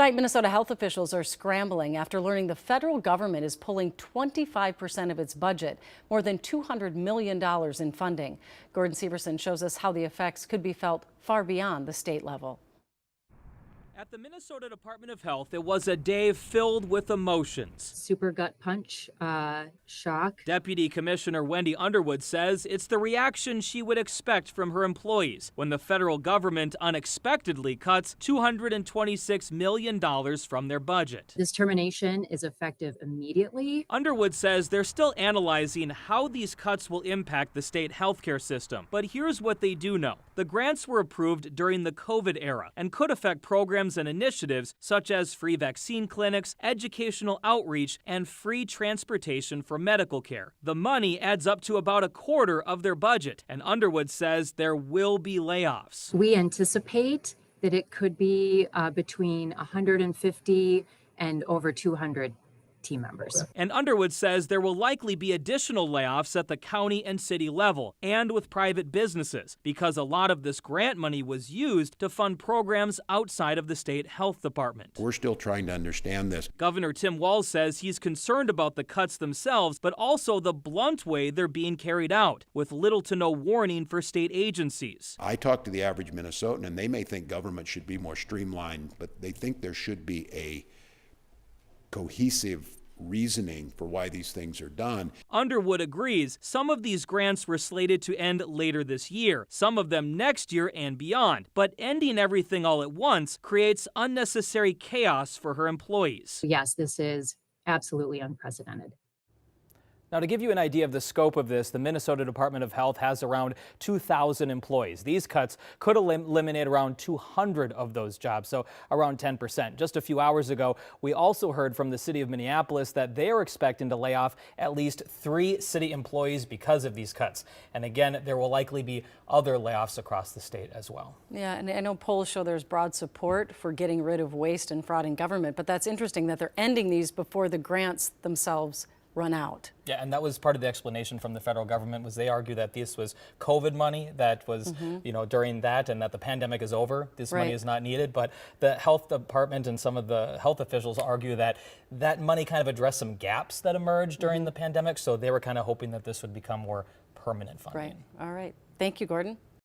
Tonight, Minnesota health officials are scrambling after learning the federal government is pulling 25% of its budget, more than $200 million in funding. Gordon Severson shows us how the effects could be felt far beyond the state level. At the Minnesota Department of Health, it was a day filled with emotions. Super gut punch, shock. Deputy Commissioner Wendy Underwood says it's the reaction she would expect from her employees when the federal government unexpectedly cuts $226 million from their budget. This termination is effective immediately. Underwood says they're still analyzing how these cuts will impact the state healthcare system. But here's what they do know. The grants were approved during the COVID era and could affect programs and initiatives such as free vaccine clinics, educational outreach, and free transportation for medical care. The money adds up to about a quarter of their budget, and Underwood says there will be layoffs. We anticipate that it could be between 150 and over 200 team members. And Underwood says there will likely be additional layoffs at the county and city level and with private businesses because a lot of this grant money was used to fund programs outside of the state health department. We're still trying to understand this. Governor Tim Walz says he's concerned about the cuts themselves, but also the blunt way they're being carried out, with little to no warning for state agencies. I talk to the average Minnesotan, and they may think government should be more streamlined, but they think there should be a cohesive reasoning for why these things are done. Underwood agrees some of these grants were slated to end later this year, some of them next year and beyond. But ending everything all at once creates unnecessary chaos for her employees. Yes, this is absolutely unprecedented. Now, to give you an idea of the scope of this, the Minnesota Department of Health has around 2,000 employees. These cuts could eliminate around 200 of those jobs, so around 10%. Just a few hours ago, we also heard from the city of Minneapolis that they are expecting to lay off at least 3 city employees because of these cuts. And again, there will likely be other layoffs across the state as well. Yeah, and I know polls show there's broad support for getting rid of waste and fraud in government, but that's interesting that they're ending these before the grants themselves run out. Yeah, and that was part of the explanation from the federal government. Was they argue that this was COVID money that was, during that, and that the pandemic is over. This money is not needed. But the health department and some of the health officials argue that that money kind of addressed some gaps that emerged during the pandemic. So they were kind of hoping that this would become more permanent funding. Right. All right. Thank you, Gordon.